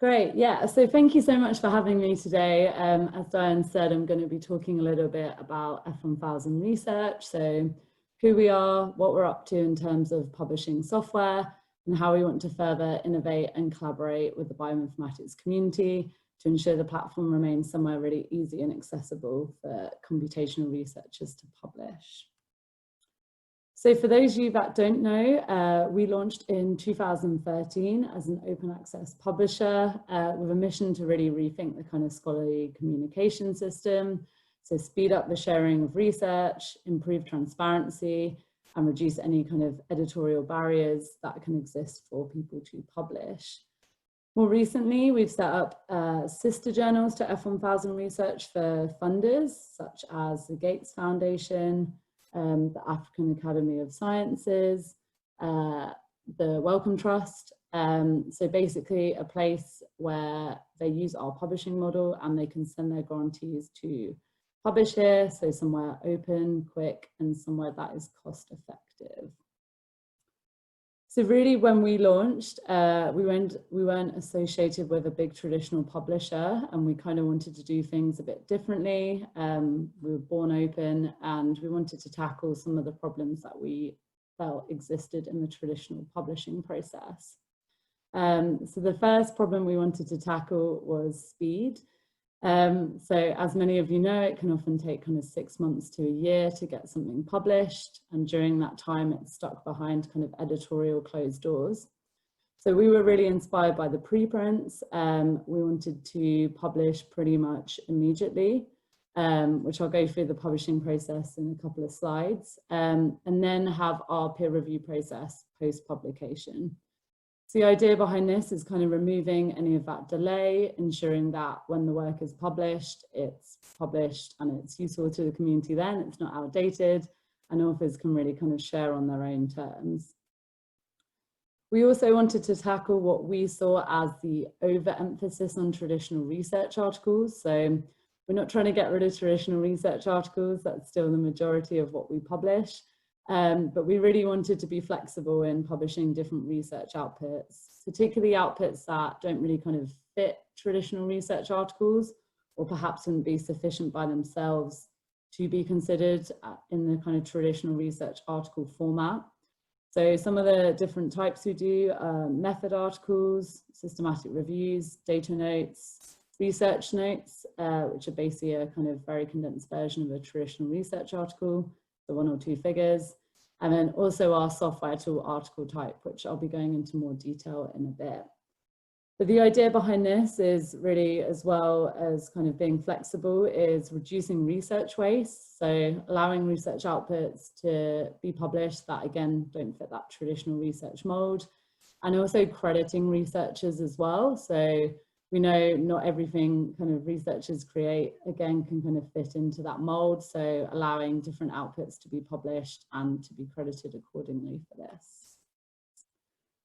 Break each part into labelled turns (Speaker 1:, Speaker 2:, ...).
Speaker 1: Great, yeah. So thank you so much for having me today. As Diane said, I'm going to be talking a little bit about F1000 research. So who we are, what we're up to in terms of publishing software, and how we want to further innovate and collaborate with the bioinformatics community to ensure the platform remains somewhere really easy and accessible for computational researchers to publish. So for those of you that don't know, we launched in 2013 as an open access publisher with a mission to really rethink the kind of scholarly communication system. So speed up the sharing of research, improve transparency, and reduce any kind of editorial barriers that can exist for people to publish. More recently, we've set up sister journals to F1000 research for funders, such as the Gates Foundation, the African Academy of Sciences, the Wellcome Trust. So basically a place where they use our publishing model and they can send their grantees to publish here. So somewhere open, quick, and somewhere that is cost effective. So really when we launched, we weren't associated with a big traditional publisher, and we kind of wanted to do things a bit differently. We were born open, and we wanted to tackle some of the problems that we felt existed in the traditional publishing process. So the first problem we wanted to tackle was speed. So as many of you know, it can often take kind of 6 months to a year to get something published. And during that time, it's stuck behind kind of editorial closed doors. So we were really inspired by the preprints. We wanted to publish pretty much immediately, which I'll go through the publishing process in a couple of slides, and then have our peer review process post-publication. So the idea behind this is kind of removing any of that delay, ensuring that when the work is published and it's useful to the community then, it's not outdated, and authors can really kind of share on their own terms. We also wanted to tackle what we saw as the overemphasis on traditional research articles. So we're not trying to get rid of traditional research articles, that's still the majority of what we publish. But we really wanted to be flexible in publishing different research outputs, particularly outputs that don't really kind of fit traditional research articles, or perhaps wouldn't be sufficient by themselves to be considered in the kind of traditional research article format. So some of the different types we do are method articles, systematic reviews, data notes, research notes, which are basically a kind of very condensed version of a traditional research article, the 1 or 2 figures, and then also our software tool article type, which I'll be going into more detail in a bit. But the idea behind this is really, as well as kind of being flexible, is reducing research waste. So allowing research outputs to be published that, again, don't fit that traditional research mold, and also crediting researchers as well. So we know not everything kind of researchers create, again, can kind of fit into that mold. So allowing different outputs to be published and to be credited accordingly for this.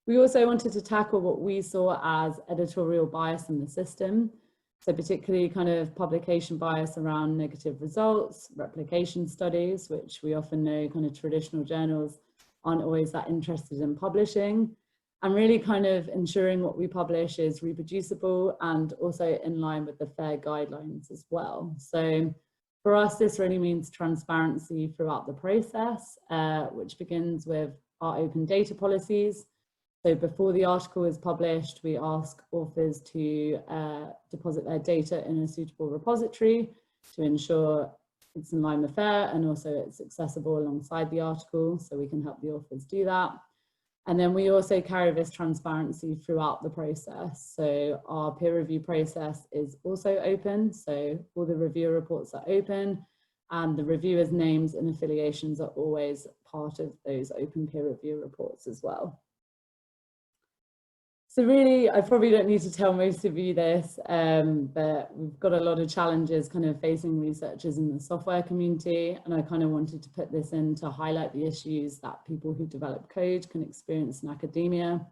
Speaker 1: We also wanted to tackle what we saw as editorial bias in the system. So particularly kind of publication bias around negative results, replication studies, which we often know kind of traditional journals aren't always that interested in publishing. And really kind of ensuring what we publish is reproducible and also in line with the FAIR guidelines as well. So for us, this really means transparency throughout the process, which begins with our open data policies. So before the article is published, we ask authors to deposit their data in a suitable repository to ensure it's in line with FAIR, and also it's accessible alongside the article, so we can help the authors do that. And then we also carry this transparency throughout the process. So our peer review process is also open. So all the reviewer reports are open, and the reviewers' names and affiliations are always part of those open peer review reports as well. So really, I probably don't need to tell most of you this, but we've got a lot of challenges kind of facing researchers in the software community, and I kind of wanted to put this in to highlight the issues that people who develop code can experience in academia.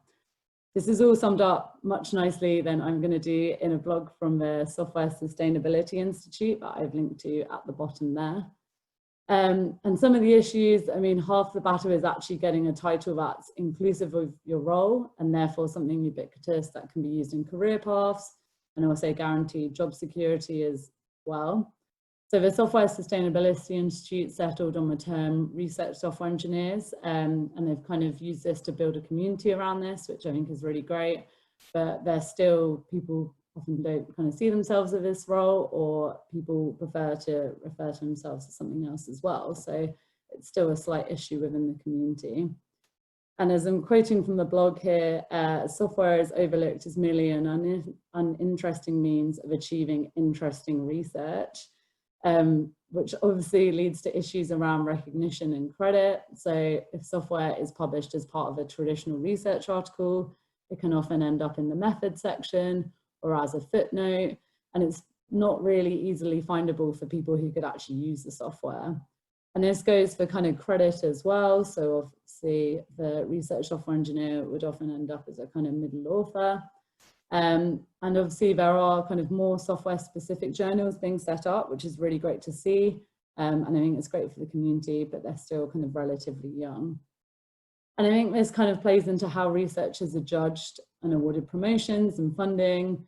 Speaker 1: This is all summed up much nicely than I'm going to do in a blog from the Software Sustainability Institute that I've linked to at the bottom there. And some of the issues, I mean, half the battle is actually getting a title that's inclusive of your role and therefore something ubiquitous that can be used in career paths and also guaranteed job security as well. So the Software Sustainability Institute settled on the term research software engineers, and they've kind of used this to build a community around this, which I think is really great, but there's still people often don't kind of see themselves in this role, or people prefer to refer to themselves as something else as well. So it's still a slight issue within the community. And as I'm quoting from the blog here, software is overlooked as merely an uninteresting means of achieving interesting research, which obviously leads to issues around recognition and credit. So if software is published as part of a traditional research article, it can often end up in the methods section or as a footnote, and it's not really easily findable for people who could actually use the software. And this goes for kind of credit as well. So obviously the research software engineer would often end up as a kind of middle author. And obviously there are kind of more software specific journals being set up, which is really great to see. And I think it's great for the community, but they're still kind of relatively young. And I think this kind of plays into how researchers are judged and awarded promotions and funding.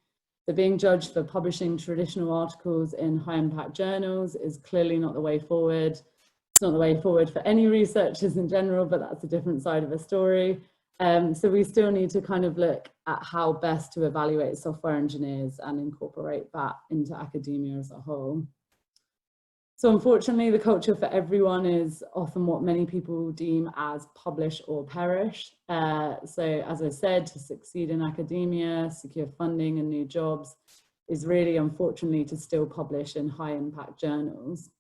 Speaker 1: So being judged for publishing traditional articles in high impact journals is clearly not the way forward. It's not the way forward for any researchers in general, but that's a different side of a story. So we still need to kind of look at how best to evaluate software engineers and incorporate that into academia as a whole. So unfortunately, the culture for everyone is often what many people deem as publish or perish. So as I said, to succeed in academia, secure funding and new jobs is really unfortunately to still publish in high impact journals.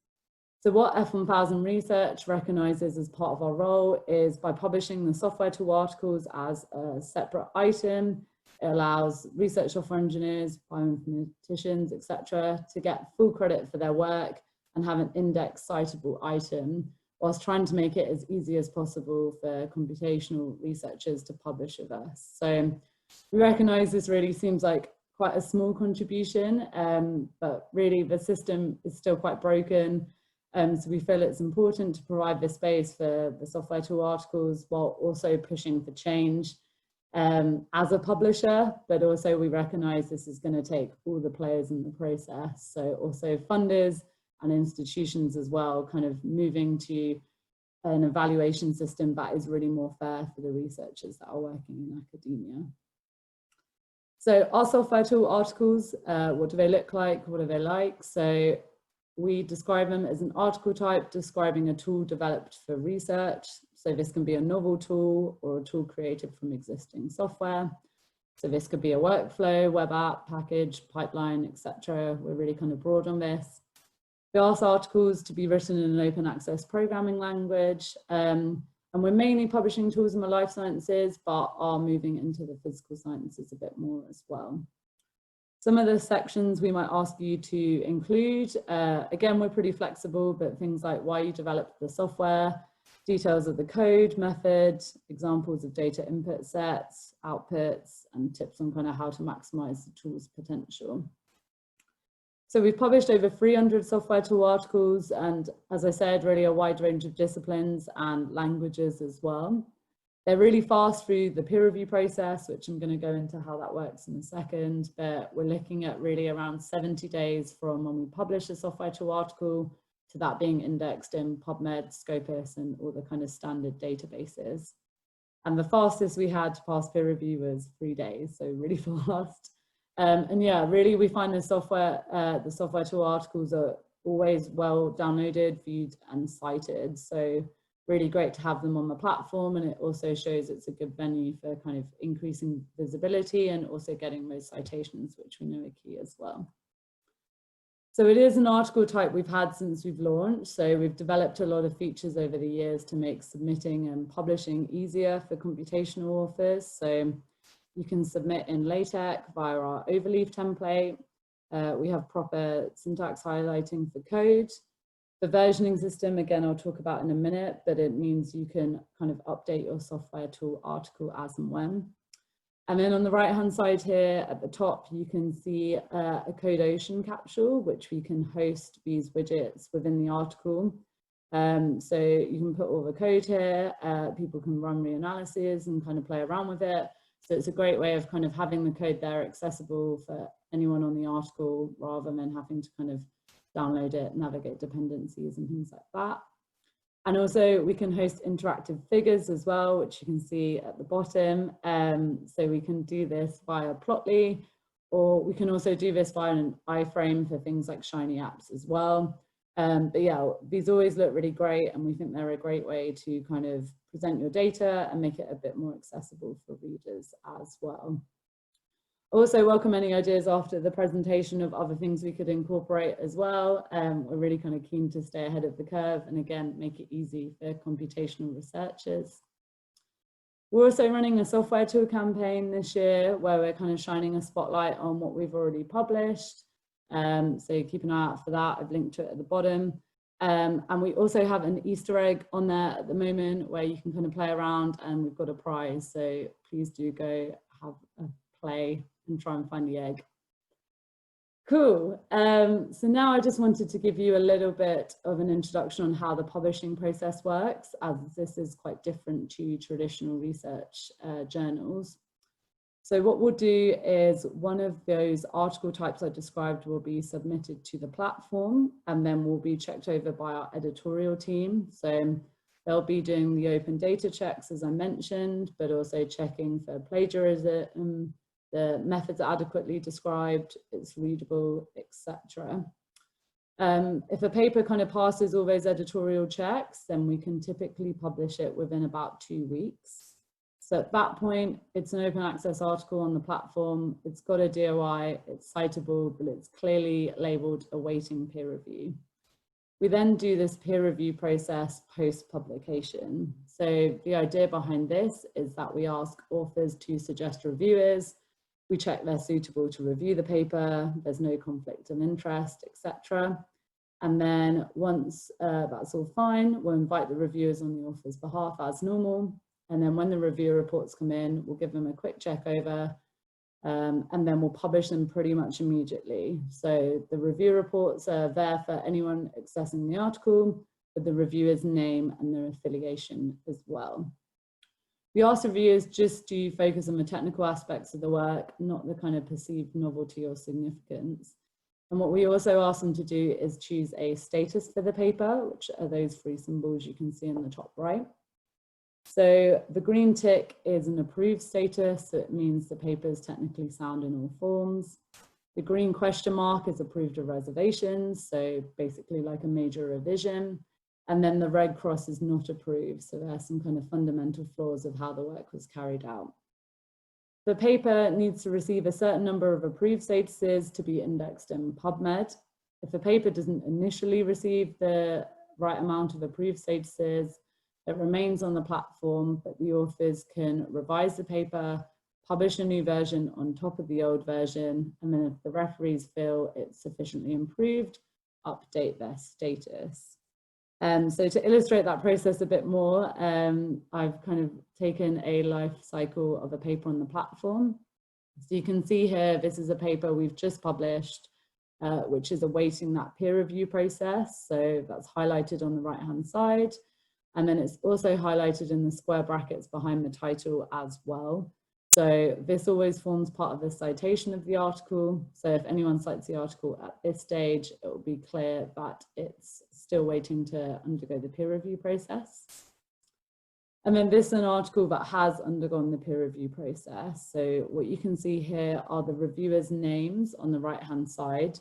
Speaker 1: So what F1000 Research recognises as part of our role is by publishing the software tool articles as a separate item, it allows research software engineers, bioinformaticians, etc., to get full credit for their work and have an index citable item, whilst trying to make it as easy as possible for computational researchers to publish with us. So we recognise this really seems like quite a small contribution, but really the system is still quite broken. So we feel it's important to provide this space for the software tool articles while also pushing for change as a publisher, but also we recognise this is going to take all the players in the process. So also funders and institutions as well, kind of moving to an evaluation system that is really more fair for the researchers that are working in academia. So our software tool articles, what do they look like? What are they like? So we describe them as an article type describing a tool developed for research. So this can be a novel tool or a tool created from existing software. So this could be a workflow, web app, package, pipeline, etc. We're really kind of broad on this. We ask articles to be written in an open access programming language. And we're mainly publishing tools in the life sciences, but are moving into the physical sciences a bit more as well. Some of the sections we might ask you to include, again, we're pretty flexible, but things like why you developed the software, details of the code, method, examples of data input sets, outputs, and tips on kind of how to maximize the tool's potential. So we've published over 300 software tool articles, and as I said, really a wide range of disciplines and languages as well. They're really fast through the peer review process, which I'm going to go into how that works in a second, but we're looking at really around 70 days from when we publish a software tool article to that being indexed in PubMed, Scopus, and all the kind of standard databases. And the fastest we had to pass peer review was 3 days, so really fast. And yeah, really we find the software tool articles are always well downloaded, viewed, and cited. So really great to have them on the platform, and it also shows it's a good venue for kind of increasing visibility and also getting those citations, which we know are key as well. So it is an article type we've had since we've launched. So we've developed a lot of features over the years to make submitting and publishing easier for computational authors. So you can submit in LaTeX via our Overleaf template. We have proper syntax highlighting for code. The versioning system, again, I'll talk about in a minute, but it means you can kind of update your software tool article as and when. And then on the right-hand side here at the top, you can see a CodeOcean capsule, which we can host these widgets within the article. So you can put all the code here, people can run reanalyses and kind of play around with it. So it's a great way of kind of having the code there accessible for anyone on the article rather than having to kind of download it, navigate dependencies and things like that. And also we can host interactive figures as well, which you can see at the bottom. So we can do this via Plotly, or we can also do this via an iframe for things like Shiny apps as well. But yeah, these always look really great, and we think they're a great way to kind of present your data and make it a bit more accessible for readers as well. Also welcome any ideas after the presentation of other things we could incorporate as well. We're really kind of keen to stay ahead of the curve and again, make it easy for computational researchers. We're also running a software tool campaign this year where we're kind of shining a spotlight on what we've already published. So keep an eye out for that. I've linked to it at the bottom. And we also have an Easter egg on there at the moment where you can kind of play around, and we've got a prize. So please do go have a play and try and find the egg. Cool. So now I just wanted to give you a little bit of an introduction on how the publishing process works, as this is quite different to traditional research journals. So what we'll do is one of those article types I described will be submitted to the platform, and then will be checked over by our editorial team. So they'll be doing the open data checks, as I mentioned, but also checking for plagiarism, the methods are adequately described, it's readable, etc. If a paper kind of passes all those editorial checks, then we can typically publish it within about 2 weeks. So at that point, it's an open access article on the platform, it's got a DOI, it's citable, but it's clearly labeled awaiting peer review. We then do this peer review process post-publication. So the idea behind this is that we ask authors to suggest reviewers, we check they're suitable to review the paper, there's no conflict of interest, etc. And then once that's all fine, we'll invite the reviewers on the author's behalf as normal. And then when the review reports come in, we'll give them a quick check over, and then we'll publish them pretty much immediately. So the review reports are there for anyone accessing the article, with the reviewer's name and their affiliation as well. We ask reviewers just to focus on the technical aspects of the work, not the kind of perceived novelty or significance. And what we also ask them to do is choose a status for the paper, which are those 3 symbols you can see in the top right. So the green tick is an approved status, so it means the paper is technically sound in all forms. The green question mark is approved of reservations, so basically like a major revision. And then the red cross is not approved, so there are some kind of fundamental flaws of how the work was carried out. The paper needs to receive a certain number of approved statuses to be indexed in PubMed. If a paper doesn't initially receive the right amount of approved statuses, it remains on the platform, but the authors can revise the paper, publish a new version on top of the old version, and then if the referees feel it's sufficiently improved, update their status. So to illustrate that process a bit more, I've kind of taken a life cycle of a paper on the platform. So you can see here, this is a paper we've just published, which is awaiting that peer review process. So that's highlighted on the right-hand side. And then it's also highlighted in the square brackets behind the title as well. So this always forms part of the citation of the article. So if anyone cites the article at this stage, it will be clear that it's still waiting to undergo the peer review process. And then this is an article that has undergone the peer review process. So what you can see here are the reviewers' names on the right-hand side.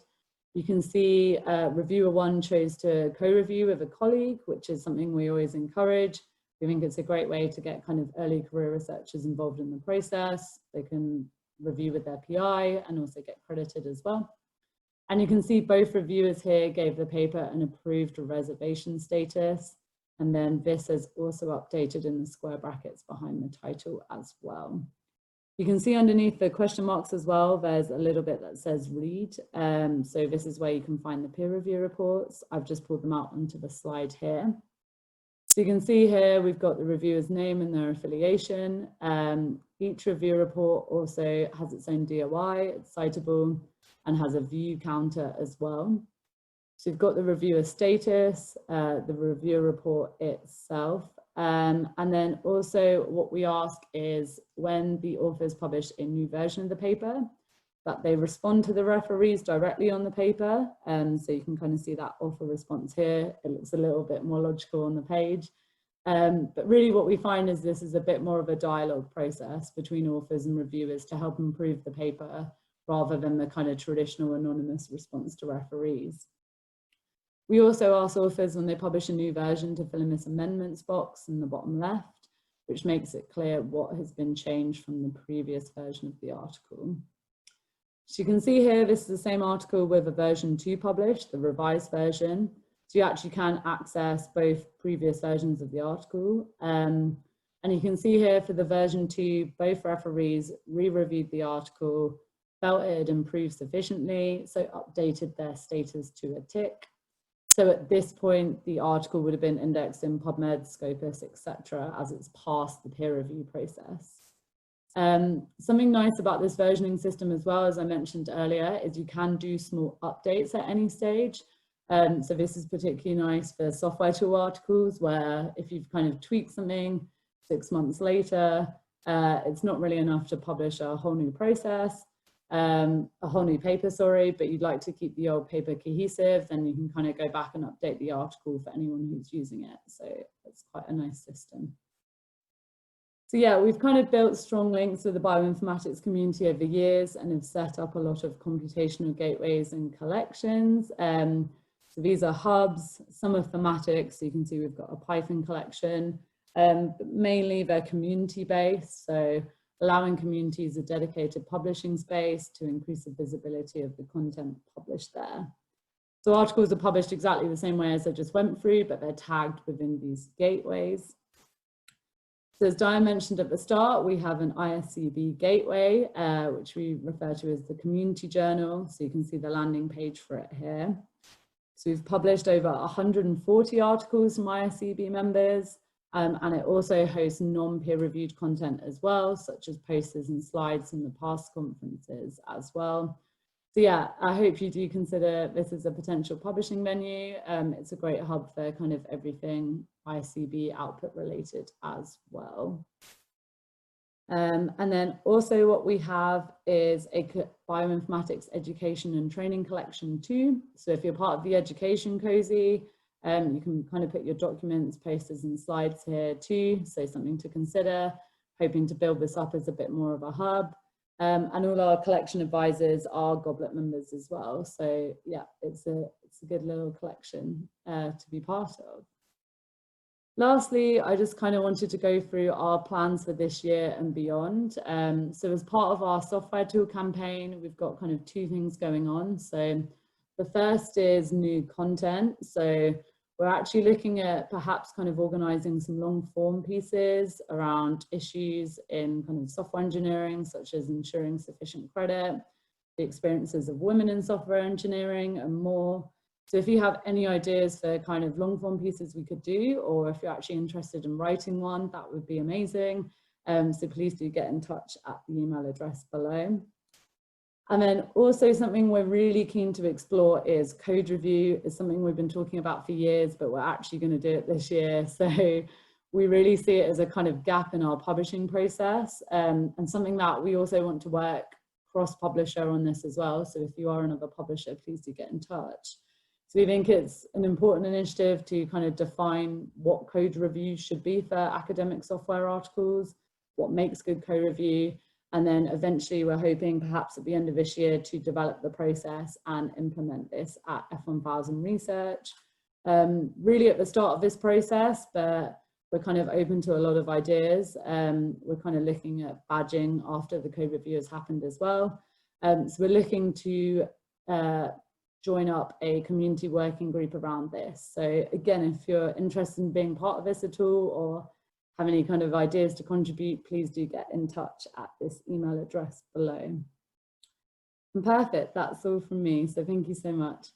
Speaker 1: You can see reviewer 1 chose to co-review with a colleague, which is something we always encourage. We think it's a great way to get kind of early career researchers involved in the process. They can review with their PI and also get credited as well. And you can see both reviewers here gave the paper an approved reservation status. And then this is also updated in the square brackets behind the title as well. You can see underneath the question marks as well, there's a little bit that says read. So this is where you can find the peer review reports. I've just pulled them out onto the slide here. So you can see here, we've got the reviewer's name and their affiliation. Each review report also has its own DOI, it's citable, and has a view counter as well. So we've got the reviewer status, the reviewer report itself, and then also what we ask is when the authors publish a new version of the paper, that they respond to the referees directly on the paper. So you can kind of see that author response here. It looks a little bit more logical on the page. But really what we find is this is a bit more of a dialogue process between authors and reviewers to help improve the paper rather than the kind of traditional anonymous response to referees. We also ask authors when they publish a new version to fill in this amendments box in the bottom left, which makes it clear what has been changed from the previous version of the article. So you can see here, this is the same article with a version 2 published, the revised version. So you actually can access both previous versions of the article. And you can see here for the version 2, both referees re-reviewed the article, felt it had improved sufficiently, so updated their status to a tick. So at this point, the article would have been indexed in PubMed, Scopus, etc., as it's passed the peer review process. Something nice about this versioning system as well, as I mentioned earlier, is you can do small updates at any stage. So this is particularly nice for software tool articles where if you've kind of tweaked something 6 months later, it's not really enough to publish a whole new process, a whole new paper, sorry, but you'd like to keep the old paper cohesive, then you can kind of go back and update the article for anyone who's using it. So it's quite a nice system. So yeah, we've kind of built strong links with the bioinformatics community over the years and have set up a lot of computational gateways and collections. So these are hubs, some are thematic, so you can see we've got a Python collection, but mainly they're community-based, so allowing communities a dedicated publishing space to increase the visibility of the content published there. So articles are published exactly the same way as I just went through, but they're tagged within these gateways. So as Diane mentioned at the start, we have an ISCB gateway, which we refer to as the community journal. So you can see the landing page for it here. So we've published over 140 articles from ISCB members, and it also hosts non-peer reviewed content as well, such as posters and slides from the past conferences as well. So yeah, I hope you do consider this as a potential publishing venue. It's a great hub for kind of everything ISCB output related as well. And then also what we have is a bioinformatics education and training collection too. So if you're part of the education cozy, you can kind of put your documents, posters and slides here too. So something to consider, hoping to build this up as a bit more of a hub. And all our collection advisors are Goblet members as well. So yeah, it's a good little collection to be part of. Lastly, I just kind of wanted to go through our plans for this year and beyond. So as part of our software tool campaign, we've got kind of 2 things going on. So the first is new content. So we're actually looking at perhaps kind of organizing some long form pieces around issues in kind of software engineering, such as ensuring sufficient credit, the experiences of women in software engineering and more. So if you have any ideas for kind of long form pieces we could do, or if you're actually interested in writing one, that would be amazing. So please do get in touch at the email address below. And then also something we're really keen to explore is code review. It's something we've been talking about for years, but we're actually going to do it this year. So we really see it as a kind of gap in our publishing process, and something that we also want to work cross-publisher on this as well. So if you are another publisher, please do get in touch. So we think it's an important initiative to kind of define what code review should be for academic software articles, what makes good code review, and then eventually we're hoping perhaps at the end of this year to develop the process and implement this at F1000 Research. Really at the start of this process, but we're kind of open to a lot of ideas. We're kind of looking at badging after the code review has happened as well. So we're looking to join up a community working group around this. So again, if you're interested in being part of this at all or have any kind of ideas to contribute, please do get in touch at this email address below. And perfect, that's all from me. So thank you so much.